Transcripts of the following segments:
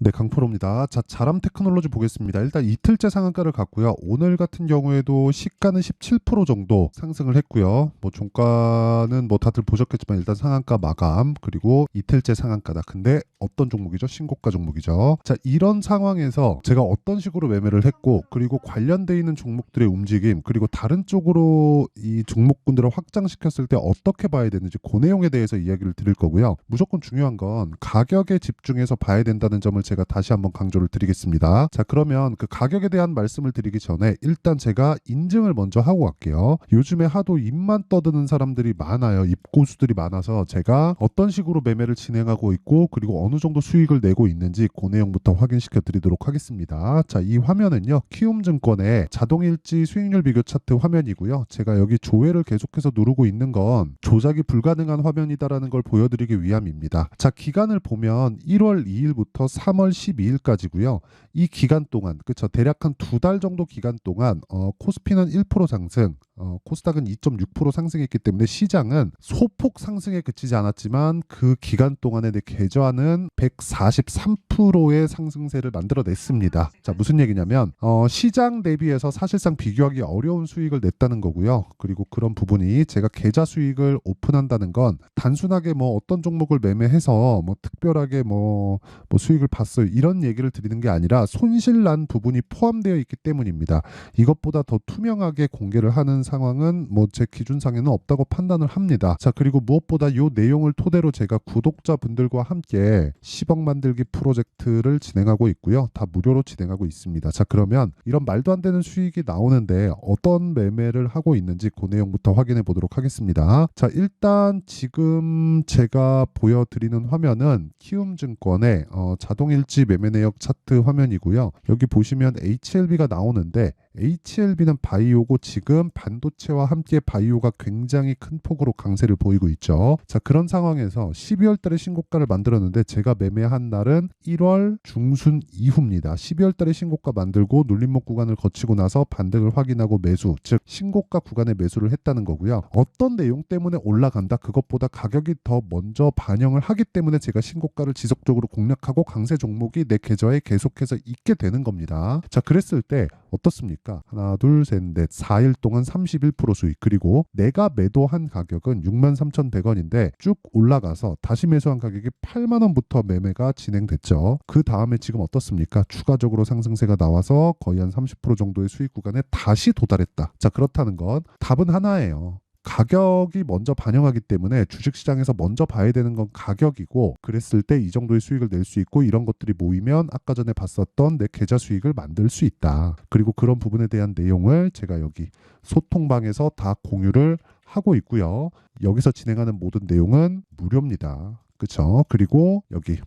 네, 강프로입니다. 자, 자람 테크놀로지 보겠습니다. 일단 이틀째 상한가를 갔고요. 오늘 같은 경우에도 시가는 17% 정도 상승을 했고요. 뭐 종가는 뭐 다들 보셨겠지만 일단 상한가 마감 그리고 이틀째 상한가다. 근데 어떤 종목이죠? 신고가 종목이죠. 자, 이런 상황에서 제가 어떤 식으로 매매를 했고 그리고 관련돼 있는 종목들의 움직임 그리고 다른 쪽으로 이 종목군들을 확장시켰을 때 어떻게 봐야 되는지 그 내용에 대해서 이야기를 드릴 거고요. 무조건 중요한 건 가격에 집중해서 봐야 된다는 점을 제가 다시 한번 강조를 드리겠습니다. 자, 그러면 그 가격에 대한 말씀을 드리기 전에 일단 제가 인증을 먼저 하고 갈게요. 요즘에 하도 입만 떠드는 사람들이 많아요. 입고수들이 많아서 제가 어떤 식으로 매매를 진행하고 있고 그리고 어느 정도 수익을 내고 있는지 그 내용부터 확인시켜 드리도록 하겠습니다. 자, 이 화면은요. 키움증권의 자동일지 수익률 비교 차트 화면이고요. 제가 여기 조회를 계속해서 누르고 있는 건 조작이 불가능한 화면이다라는 걸 보여드리기 위함입니다. 자, 기간을 보면 1월 2일부터 3월 12일까지고요. 이 기간 동안 그쵸 대략 한 두 달 정도 기간 동안 코스피는 1% 상승, 코스닥은 2.6% 상승했기 때문에 시장은 소폭 상승에 그치지 않았지만 그 기간 동안에 내 계좌는 143%의 상승세를 만들어냈습니다. 자, 무슨 얘기냐면 시장 대비해서 사실상 비교하기 어려운 수익을 냈다는 거고요. 그리고 그런 부분이 제가 계좌 수익을 오픈한다는 건 단순하게 뭐 어떤 종목을 매매해서 뭐 특별하게 뭐 수익을 봤어요 이런 얘기를 드리는 게 아니라 손실 난 부분이 포함되어 있기 때문입니다. 이것보다 더 투명하게 공개를 하는 상황은 뭐 제 기준상에는 없다고 판단을 합니다. 자, 그리고 무엇보다 이 내용을 토대로 제가 구독자분들과 함께 10억 만들기 프로젝트를 진행하고 있고요. 다 무료로 진행하고 있습니다. 자, 그러면 이런 말도 안 되는 수익이 나오는데 어떤 매매를 하고 있는지 그 내용부터 확인해 보도록 하겠습니다. 자, 일단 지금 제가 보여드리는 화면은 키움증권의 자동일지 매매 내역 차트 화면이고요. 여기 보시면 HLB가 나오는데 HLB는 바이오고 지금 반도체와 함께 바이오가 굉장히 큰 폭으로 강세를 보이고 있죠. 자, 그런 상황에서 12월 달에 신고가를 만들었는데 제가 매매한 날은 1월 중순 이후입니다. 12월 달에 신고가 만들고 눌림목 구간을 거치고 나서 반등을 확인하고 매수, 즉 신고가 구간에 매수를 했다는 거고요. 어떤 내용 때문에 올라간다? 그것보다 가격이 더 먼저 반영을 하기 때문에 제가 신고가를 지속적으로 공략하고 강세 종목이 내 계좌에 계속해서 있게 되는 겁니다. 자, 그랬을 때 어떻습니까? 하나, 둘, 셋, 넷, 4일 동안 31% 수익 그리고 내가 매도한 가격은 63,100원인데 쭉 올라가서 다시 매수한 가격이 8만 원부터 매매가 진행됐죠. 그 다음에 지금 어떻습니까? 추가적으로 상승세가 나와서 거의 한 30% 정도의 수익 구간에 다시 도달했다. 자, 그렇다는 건 답은 하나예요. 가격이 먼저 반영하기 때문에 주식시장에서 먼저 봐야 되는 건 가격이고 그랬을 때 이 정도의 수익을 낼 수 있고 이런 것들이 모이면 아까 전에 봤었던 내 계좌 수익을 만들 수 있다. 그리고 그런 부분에 대한 내용을 제가 여기 소통방에서 다 공유를 하고 있고요. 여기서 진행하는 모든 내용은 무료입니다. 그쵸? 그리고 여기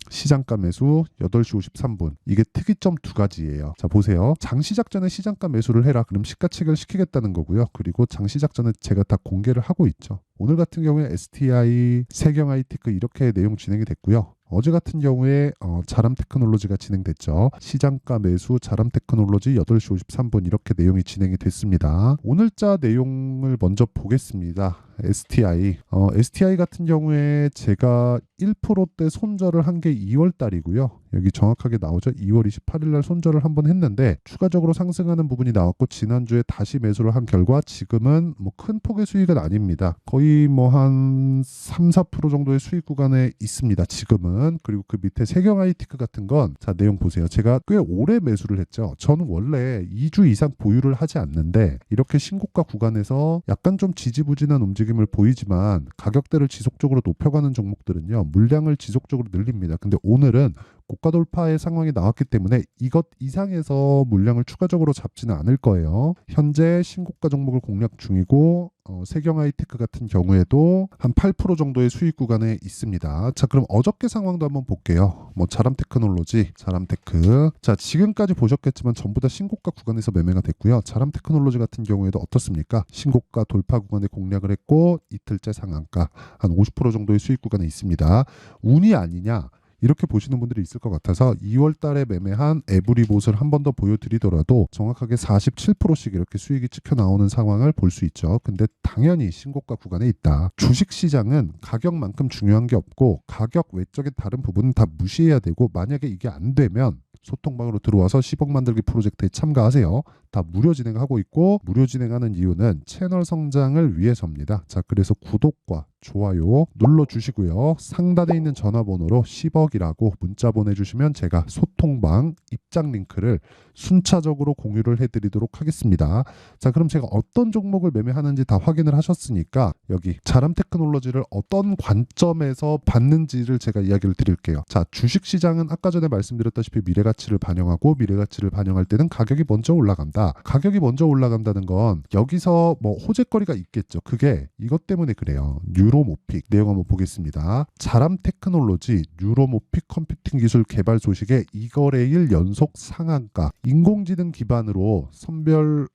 시장가 매수 8시 53분 이게 특이점 두 가지예요. 자, 보세요. 장 시작 전에 시장가 매수를 해라. 그럼 시가책을 시키겠다는 거고요. 그리고 장 시작 전에 제가 다 공개를 하고 있죠. 오늘 같은 경우에 STI, 세경 아이테크 이렇게 내용 진행이 됐고요. 어제 같은 경우에 자람 테크놀로지가 진행됐죠. 시장가 매수 자람 테크놀로지 8시 53분 이렇게 내용이 진행이 됐습니다. 오늘자 내용을 먼저 보겠습니다. STI. STI 같은 경우에 제가 1%대 손절을 한 게 2월 달이고요. 여기 정확하게 나오죠. 2월 28일 날 손절을 한번 했는데 추가적으로 상승하는 부분이 나왔고 지난주에 다시 매수를 한 결과 지금은 뭐 큰 폭의 수익은 아닙니다. 거의 뭐 한 3, 4% 정도의 수익 구간에 있습니다. 지금은. 그리고 그 밑에 세경 아이티크 같은 건 자, 내용 보세요. 제가 꽤 오래 매수를 했죠. 저는 원래 2주 이상 보유를 하지 않는데 이렇게 신고가 구간에서 약간 좀 지지부진한 움직임을 보이지만 가격대를 지속적으로 높여가는 종목들은요. 물량을 지속적으로 늘립니다. 근데 오늘은 고가 돌파의 상황이 나왔기 때문에 이것 이상에서 물량을 추가적으로 잡지는 않을 거예요. 현재 신고가 종목을 공략 중이고 세경 아이테크 같은 경우에도 한 8% 정도의 수익 구간에 있습니다. 자, 그럼 어저께 상황도 한번 볼게요. 뭐 자람 테크놀로지, 자람테크. 자, 지금까지 보셨겠지만 전부 다 신고가 구간에서 매매가 됐고요. 자람 테크놀로지 같은 경우에도 어떻습니까? 신고가 돌파 구간에 공략을 했고 이틀째 상한가 한 50% 정도의 수익 구간에 있습니다. 운이 아니냐? 이렇게 보시는 분들이 있을 것 같아서 2월 달에 매매한 에브리봇을 한 번 더 보여드리더라도 정확하게 47%씩 이렇게 수익이 찍혀 나오는 상황을 볼 수 있죠. 근데 당연히 신고가 구간에 있다. 주식시장은 가격만큼 중요한 게 없고 가격 외적인 다른 부분은 다 무시해야 되고, 만약에 이게 안 되면 소통방으로 들어와서 10억 만들기 프로젝트에 참가하세요. 다 무료 진행하고 있고, 무료 진행하는 이유는 채널 성장을 위해서입니다. 자, 그래서 구독과 좋아요 눌러주시고요. 상단에 있는 전화번호로 10억이라고 문자 보내주시면 제가 소통방 입장 링크를 순차적으로 공유를 해드리도록 하겠습니다. 자, 그럼 제가 어떤 종목을 매매하는지 다 확인을 하셨으니까 여기 자람 테크놀로지를 어떤 관점에서 봤는지를 제가 이야기를 드릴게요. 자, 주식시장은 아까 전에 말씀드렸다시피 미래가치를 반영하고, 미래가치를 반영할 때는 가격이 먼저 올라간다. 가격이 먼저 올라간다는 건 여기서 뭐 호재거리가 있겠죠. 그게 이것 때문에 그래요. 뉴로모픽 내용 한번 보겠습니다. 자람 테크놀로지 뉴로모픽 컴퓨팅 기술 개발 소식에 2거래일 연속 상한가. 인공지능 기반으로 선별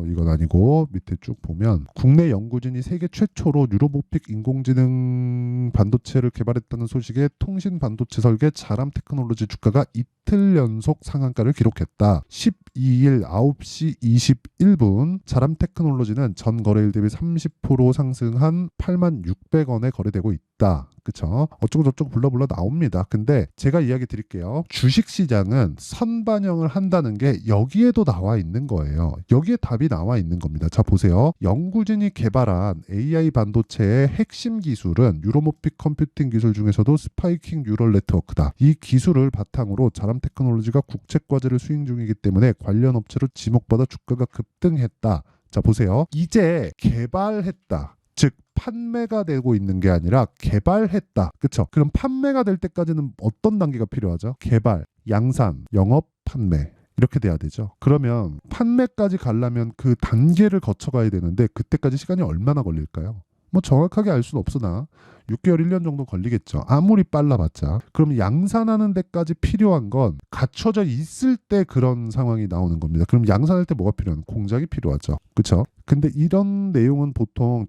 이건 아니고 밑에 쭉 보면 국내 연구진이 세계 최초로 뉴로모픽 인공지능 반도체를 개발했다는 소식에 통신 반도체 설계 자람 테크놀로지 주가가 이틀 연속 상한가를 기록했다. 12일 9시 21분 자람 테크놀로지는 전 거래일 대비 30% 상승한 86,600원에 거래되고 있다. 그쵸? 어쩌고저쩌고 불러불러 나옵니다. 근데 제가 이야기 드릴게요. 주식시장은 선반영을 한다는 게 여기에도 나와 있는 거예요. 여기에 답이 나와 있는 겁니다. 자, 보세요. 연구진이 개발한 AI 반도체의 핵심 기술은 뉴로모픽 컴퓨팅 기술 중에서도 스파이킹 뉴럴 네트워크다. 이 기술을 바탕으로 자람 테크놀로지가 국책과제를 수행 중이기 때문에 관련 업체로 지목받아 주가가 급등했다. 자, 보세요. 이제 개발했다. 즉 판매가 되고 있는 게 아니라 개발했다. 그쵸? 그럼 판매가 될 때까지는 어떤 단계가 필요하죠? 개발, 양산, 영업, 판매. 이렇게 돼야 되죠. 그러면 판매까지 가려면 그 단계를 거쳐가야 되는데 그때까지 시간이 얼마나 걸릴까요? 뭐 정확하게 알 수는 없으나 6개월, 1년 정도 걸리겠죠. 아무리 빨라봤자. 그럼 양산하는 데까지 필요한 건 갖춰져 있을 때 그런 상황이 나오는 겁니다. 그럼 양산할 때 뭐가 필요한? 공장이 필요하죠. 그렇죠? 근데 이런 내용은 보통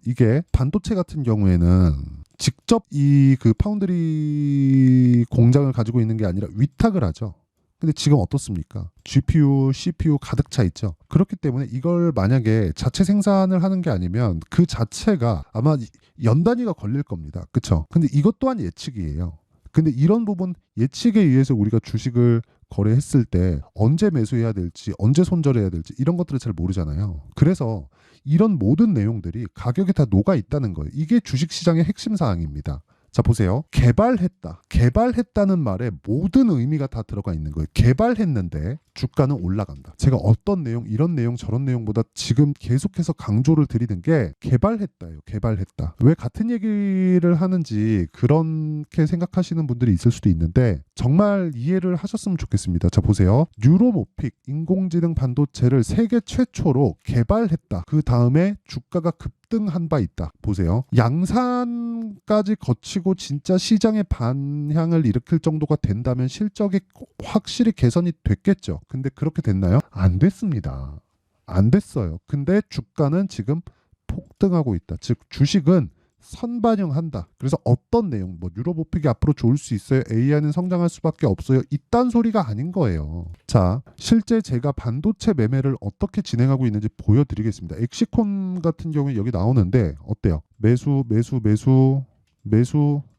이게 반도체 같은 경우에는 직접 이 그 파운드리 공장을 가지고 있는 게 아니라 위탁을 하죠. 근데 지금 어떻습니까? GPU, CPU 가득 차 있죠. 그렇기 때문에 이걸 만약에 자체 생산을 하는 게 아니면 그 자체가 아마 연 단위가 걸릴 겁니다. 그렇죠? 근데 이것 또한 예측이에요. 근데 이런 부분 예측에 의해서 우리가 주식을 거래했을 때 언제 매수해야 될지, 언제 손절해야 될지 이런 것들을 잘 모르잖아요. 그래서 이런 모든 내용들이 가격에 다 녹아 있다는 거예요. 이게 주식시장의 핵심 사항입니다. 자, 보세요. 개발했다. 개발했다는 말에 모든 의미가 다 들어가 있는 거예요. 개발했는데 주가는 올라간다. 제가 어떤 내용, 이런 내용, 저런 내용보다 지금 계속해서 강조를 드리는 게 개발했다예요. 개발했다. 왜 같은 얘기를 하는지 그렇게 생각하시는 분들이 있을 수도 있는데 정말 이해를 하셨으면 좋겠습니다. 자, 보세요. 뉴로모픽 인공지능 반도체를 세계 최초로 개발했다. 그 다음에 주가가 급등한 바 있다. 보세요. 양산까지 거치고 진짜 시장의 반향을 일으킬 정도가 된다면 실적이 확실히 개선이 됐겠죠. 근데 그렇게 됐나요? 안 됐습니다. 안 됐어요. 근데 주가는 지금 폭등하고 있다. 즉 주식은 선반영한다. 그래서 어떤 내용, 뭐 뉴로모픽이 앞으로 좋을 수 있어요. AI는 성장할 수밖에 없어요. 이딴 소리가 아닌 거예요. 자, 실제 제가 반도체 매매를 어떻게 진행하고 있는지 보여드리겠습니다. 엑시콘 같은 경우에 여기 나오는데 어때요? 매수,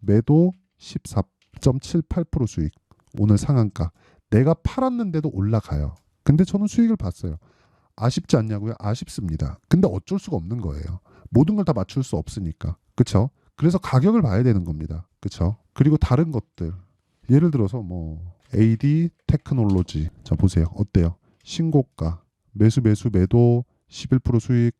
매도 14.78% 수익. 오늘 상한가. 내가 팔았는데도 올라가요. 근데 저는 수익을 봤어요. 아쉽지 않냐고요? 아쉽습니다. 근데 어쩔 수가 없는 거예요. 모든 걸 다 맞출 수 없으니까. 그쵸? 그래서 가격을 봐야 되는 겁니다. 그쵸? 그리고 다른 것들. 예를 들어서 뭐 AD 테크놀로지. 자, 보세요. 어때요? 신고가. 매도 11% 수익,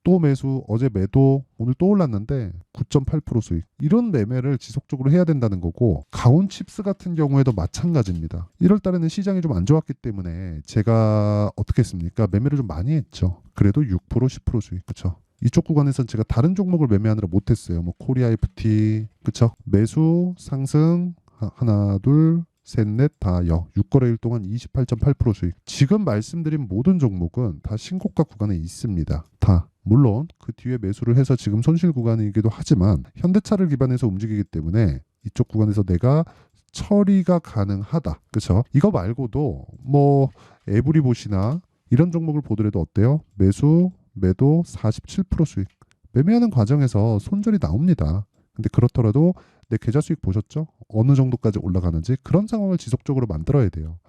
또 매수, 어제 매도, 오늘 또 올랐는데 9.8% 수익. 이런 매매를 지속적으로 해야 된다는 거고, 가온칩스 같은 경우에도 마찬가지입니다. 1월 달에는 시장이 좀 안 좋았기 때문에 제가 어떻게 했습니까? 매매를 좀 많이 했죠. 그래도 6%, 10% 수익. 그쵸? 이쪽 구간에서는 제가 다른 종목을 매매하느라 못했어요. 뭐 코리아 FT, 그쵸? 매수, 상승, 하나, 둘, 셋, 넷, 다 6거래일 동안 28.8% 수익. 지금 말씀드린 모든 종목은 다 신고가 구간에 있습니다. 다. 물론 그 뒤에 매수를 해서 지금 손실 구간이기도 하지만 현대차를 기반해서 움직이기 때문에 이쪽 구간에서 내가 처리가 가능하다. 그렇죠? 이거 말고도 뭐 에브리봇이나 이런 종목을 보더라도 어때요? 매수, 매도 47% 수익. 매매하는 과정에서 손절이 나옵니다. 근데 그렇더라도 내 계좌 수익 보셨죠? 어느 정도까지 올라가는지 그런 상황을 지속적으로 만들어야 돼요.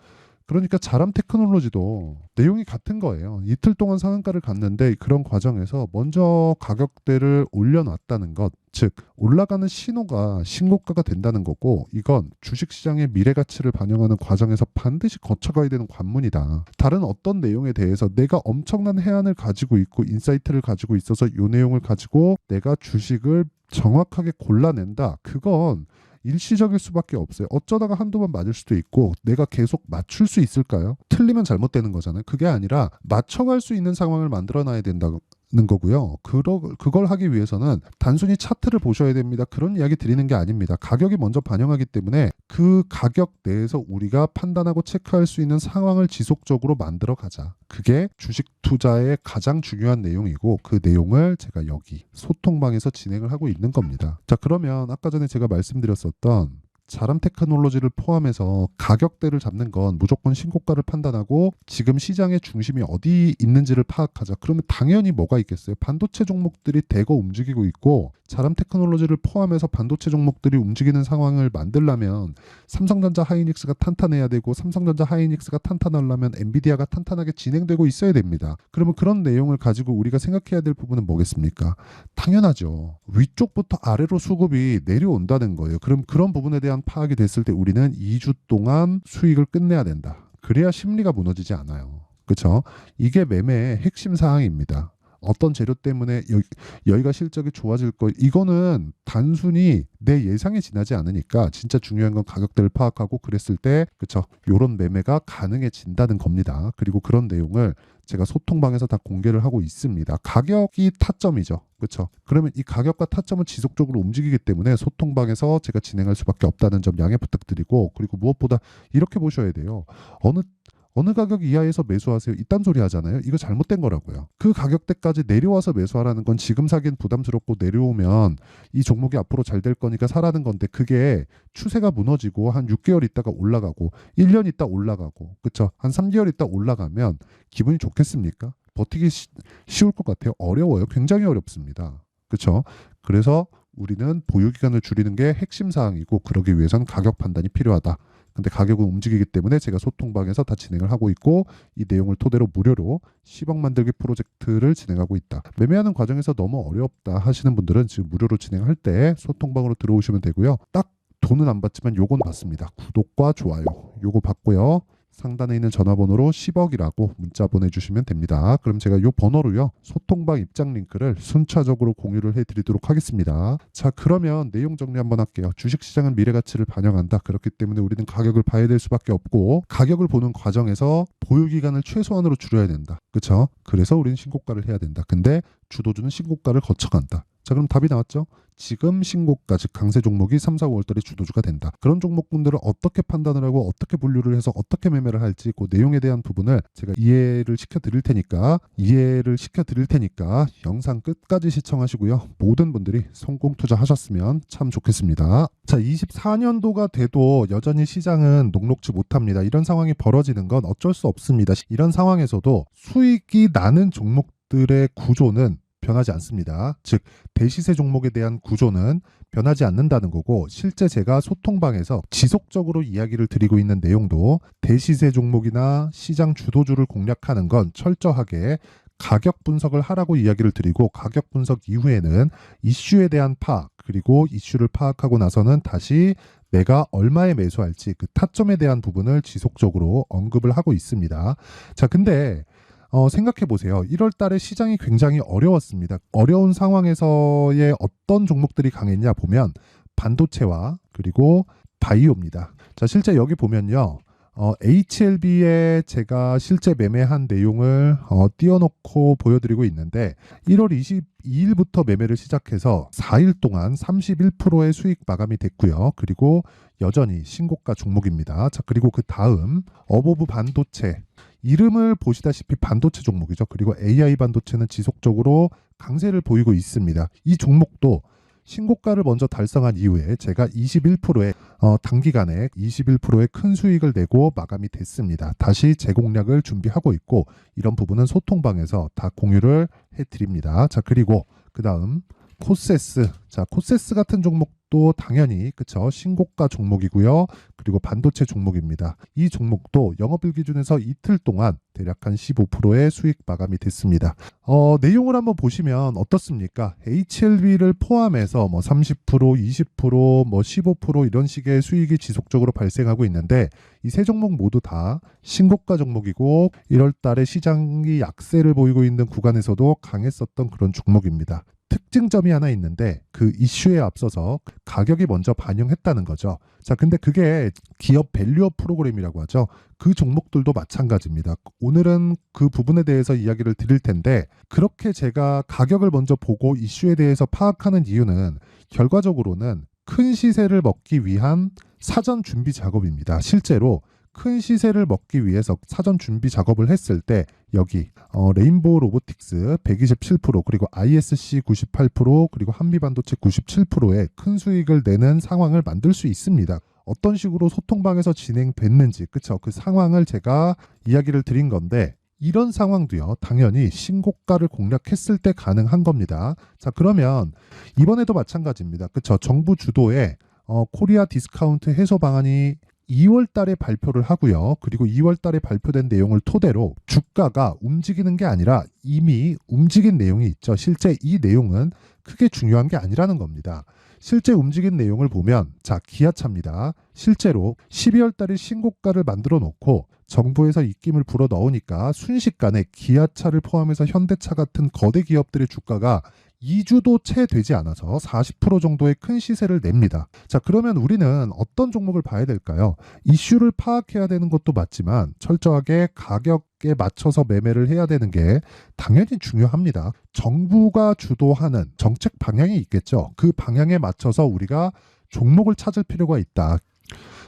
그러니까 자람 테크놀로지도 내용이 같은 거예요. 이틀 동안 상한가를 갔는데 그런 과정에서 먼저 가격대를 올려놨다는 것, 즉 올라가는 신호가 신고가가 된다는 거고 이건 주식시장의 미래 가치를 반영하는 과정에서 반드시 거쳐가야 되는 관문이다. 다른 어떤 내용에 대해서 내가 엄청난 해안을 가지고 있고 인사이트를 가지고 있어서 이 내용을 가지고 내가 주식을 정확하게 골라낸다. 그건 일시적일 수밖에 없어요. 어쩌다가 한두 번 맞을 수도 있고 내가 계속 맞출 수 있을까요? 틀리면 잘못되는 거잖아요. 그게 아니라 맞춰갈 수 있는 상황을 만들어놔야 된다는 거고요. 그걸 하기 위해서는 단순히 차트를 보셔야 됩니다. 그런 이야기 드리는 게 아닙니다. 가격이 먼저 반영하기 때문에 그 가격 내에서 우리가 판단하고 체크할 수 있는 상황을 지속적으로 만들어 가자. 그게 주식 투자의 가장 중요한 내용이고 그 내용을 제가 여기 소통방에서 진행을 하고 있는 겁니다. 자, 그러면 아까 전에 제가 말씀드렸었던 자람 테크놀로지를 포함해서 가격대를 잡는 건 무조건 신고가를 판단하고 지금 시장의 중심이 어디 있는지를 파악하자. 그러면 당연히 뭐가 있겠어요? 반도체 종목들이 대거 움직이고 있고 자람 테크놀로지를 포함해서 반도체 종목들이 움직이는 상황을 만들려면 삼성전자 하이닉스가 탄탄해야 되고 삼성전자 하이닉스가 탄탄하려면 엔비디아가 탄탄하게 진행되고 있어야 됩니다. 그러면 그런 내용을 가지고 우리가 생각해야 될 부분은 뭐겠습니까? 당연하죠. 위쪽부터 아래로 수급이 내려온다는 거예요. 그럼 그런 부분에 대한 파악이 됐을 때 우리는 2주 동안 수익을 끝내야 된다. 그래야 심리가 무너지지 않아요. 그렇죠? 이게 매매의 핵심 사항입니다. 어떤 재료 때문에 여기가 실적이 좋아질 거 이거는 단순히 내 예상에 지나지 않으니까 진짜 중요한 건 가격대를 파악하고 그랬을 때 그쵸 요런 매매가 가능해진다는 겁니다. 그리고 그런 내용을 제가 소통방에서 다 공개를 하고 있습니다. 가격이 타점이죠. 그렇죠? 그러면 이 가격과 타점은 지속적으로 움직이기 때문에 소통방에서 제가 진행할 수밖에 없다는 점 양해 부탁드리고 그리고 무엇보다 이렇게 보셔야 돼요. 어느 가격 이하에서 매수하세요. 이딴 소리 하잖아요. 이거 잘못된 거라고요. 그 가격대까지 내려와서 매수하라는 건 지금 사기엔 부담스럽고 내려오면 이 종목이 앞으로 잘 될 거니까 사라는 건데 그게 추세가 무너지고 한 6개월 있다가 올라가고 1년 있다 올라가고 그렇죠? 한 3개월 있다 올라가면 기분이 좋겠습니까? 버티기 쉬울 것 같아요. 어려워요. 굉장히 어렵습니다. 그렇죠? 그래서 우리는 보유 기간을 줄이는 게 핵심 사항이고 그러기 위해서는 가격 판단이 필요하다. 근데 가격은 움직이기 때문에 제가 소통방에서 다 진행을 하고 있고 이 내용을 토대로 무료로 10억 만들기 프로젝트를 진행하고 있다. 매매하는 과정에서 너무 어렵다 하시는 분들은 지금 무료로 진행할 때 소통방으로 들어오시면 되고요. 딱 돈은 안 받지만 요건 받습니다. 구독과 좋아요 요거 받고요. 상단에 있는 전화번호로 10억이라고 문자 보내주시면 됩니다. 그럼 제가 이 번호로요 소통방 입장 링크를 순차적으로 공유를 해드리도록 하겠습니다. 자, 그러면 내용 정리 한번 할게요. 주식시장은 미래가치를 반영한다. 그렇기 때문에 우리는 가격을 봐야 될 수밖에 없고 가격을 보는 과정에서 보유기간을 최소한으로 줄여야 된다. 그렇죠? 그래서 우리는 신고가를 해야 된다. 근데 주도주는 신고가를 거쳐간다. 자, 그럼 답이 나왔죠? 지금 신고가 즉 강세 종목이 3, 4, 5월달에 주도주가 된다. 그런 종목군들을 어떻게 판단을 하고 어떻게 분류를 해서 어떻게 매매를 할지 그 내용에 대한 부분을 제가 이해를 시켜드릴 테니까 영상 끝까지 시청하시고요. 모든 분들이 성공 투자하셨으면 참 좋겠습니다. 자, 24년도가 돼도 여전히 시장은 녹록지 못합니다. 이런 상황이 벌어지는 건 어쩔 수 없습니다. 이런 상황에서도 수익이 나는 종목들의 구조는 변하지 않습니다. 즉 대시세 종목에 대한 구조는 변하지 않는다는 거고 실제 제가 소통방에서 지속적으로 이야기를 드리고 있는 내용도 대시세 종목이나 시장 주도주를 공략하는 건 철저하게 가격 분석을 하라고 이야기를 드리고 가격 분석 이후에는 이슈에 대한 파악 그리고 이슈를 파악하고 나서는 다시 내가 얼마에 매수할지 그 타점에 대한 부분을 지속적으로 언급을 하고 있습니다. 자, 근데 생각해 보세요. 1월 달에 시장이 굉장히 어려웠습니다. 어려운 상황에서의 어떤 종목들이 강했냐 보면 반도체와 그리고 바이오입니다. 자, 실제 여기 보면요. HLB에 제가 실제 매매한 내용을 띄워놓고 보여드리고 있는데 1월 22일부터 매매를 시작해서 4일 동안 31%의 수익 마감이 됐고요. 그리고 여전히 신고가 종목입니다. 자, 그리고 그 다음 어보브 반도체 이름을 보시다시피 반도체 종목이죠. 그리고 AI 반도체는 지속적으로 강세를 보이고 있습니다. 이 종목도 신고가를 먼저 달성한 이후에 제가 21%의 단기간에 21%의 큰 수익을 내고 마감이 됐습니다. 다시 재공략을 준비하고 있고 이런 부분은 소통방에서 다 공유를 해드립니다. 자, 그리고 그 다음 코세스. 자, 코세스 같은 종목도 당연히 그쵸, 신고가 종목이고요. 그리고 반도체 종목입니다. 이 종목도 영업일 기준에서 이틀 동안 대략 한 15%의 수익 마감이 됐습니다. 내용을 한번 보시면 어떻습니까? HLB를 포함해서 뭐 30%, 20%, 뭐 15% 이런 식의 수익이 지속적으로 발생하고 있는데 이 세 종목 모두 다 신고가 종목이고 1월 달에 시장이 약세를 보이고 있는 구간에서도 강했었던 그런 종목입니다. 특징점이 하나 있는데 그 이슈에 앞서서 가격이 먼저 반영했다는 거죠. 자, 근데 그게 기업 밸류업 프로그램이라고 하죠. 그 종목들도 마찬가지입니다. 오늘은 그 부분에 대해서 이야기를 드릴 텐데 그렇게 제가 가격을 먼저 보고 이슈에 대해서 파악하는 이유는 결과적으로는 큰 시세를 먹기 위한 사전 준비 작업입니다. 실제로 큰 시세를 먹기 위해서 사전 준비 작업을 했을 때 여기 레인보우 로보틱스 127% 그리고 ISC 98% 그리고 한미반도체 97%의 큰 수익을 내는 상황을 만들 수 있습니다. 어떤 식으로 소통방에서 진행됐는지 그쵸? 그 상황을 제가 이야기를 드린 건데 이런 상황도요 당연히 신고가를 공략했을 때 가능한 겁니다. 자, 그러면 이번에도 마찬가지입니다. 그쵸? 정부 주도의 코리아 디스카운트 해소 방안이 2월 달에 발표를 하고요. 그리고 2월 달에 발표된 내용을 토대로 주가가 움직이는 게 아니라 이미 움직인 내용이 있죠. 실제 이 내용은 크게 중요한 게 아니라는 겁니다. 실제 움직인 내용을 보면 자, 기아차입니다. 실제로 12월 달에 신고가를 만들어 놓고 정부에서 입김을 불어 넣으니까 순식간에 기아차를 포함해서 현대차 같은 거대 기업들의 주가가 2주도 채 되지 않아서 40% 정도의 큰 시세를 냅니다. 자, 그러면 우리는 어떤 종목을 봐야 될까요? 이슈를 파악해야 되는 것도 맞지만 철저하게 가격에 맞춰서 매매를 해야 되는 게 당연히 중요합니다. 정부가 주도하는 정책 방향이 있겠죠. 그 방향에 맞춰서 우리가 종목을 찾을 필요가 있다.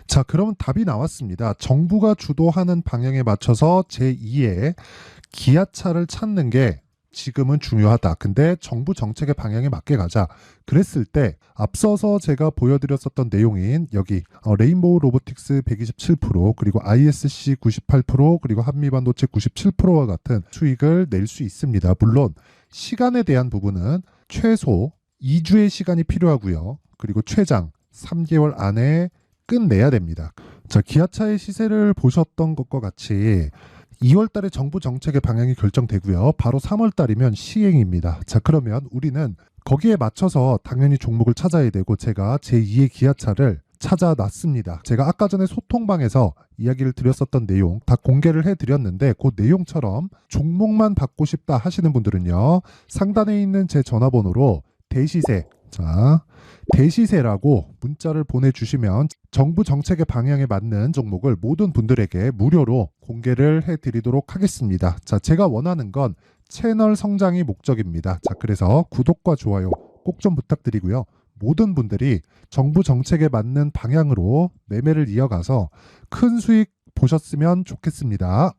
자, 그러면 답이 나왔습니다. 정부가 주도하는 방향에 맞춰서 제2의 기아차를 찾는 게 지금은 중요하다. 근데 정부 정책의 방향에 맞게 가자. 그랬을 때 앞서서 제가 보여드렸었던 내용인 여기 레인보우 로보틱스 127% 그리고 ISC 98% 그리고 한미반도체 97%와 같은 수익을 낼 수 있습니다. 물론 시간에 대한 부분은 최소 2주의 시간이 필요하고요. 그리고 최장 3개월 안에 끝내야 됩니다. 자, 기아차의 시세를 보셨던 것과 같이 2월 달에 정부 정책의 방향이 결정되고요. 바로 3월 달이면 시행입니다. 자, 그러면 우리는 거기에 맞춰서 당연히 종목을 찾아야 되고 제가 제2의 기아차를 찾아놨습니다. 제가 아까 전에 소통방에서 이야기를 드렸었던 내용 다 공개를 해드렸는데 그 내용처럼 종목만 받고 싶다 하시는 분들은요. 상단에 있는 제 전화번호로 대시세, 자, 대시세라고 문자를 보내주시면 정부 정책의 방향에 맞는 종목을 모든 분들에게 무료로 공개를 해드리도록 하겠습니다. 자, 제가 원하는 건 채널 성장이 목적입니다. 자, 그래서 구독과 좋아요 꼭 좀 부탁드리고요. 모든 분들이 정부 정책에 맞는 방향으로 매매를 이어가서 큰 수익 보셨으면 좋겠습니다.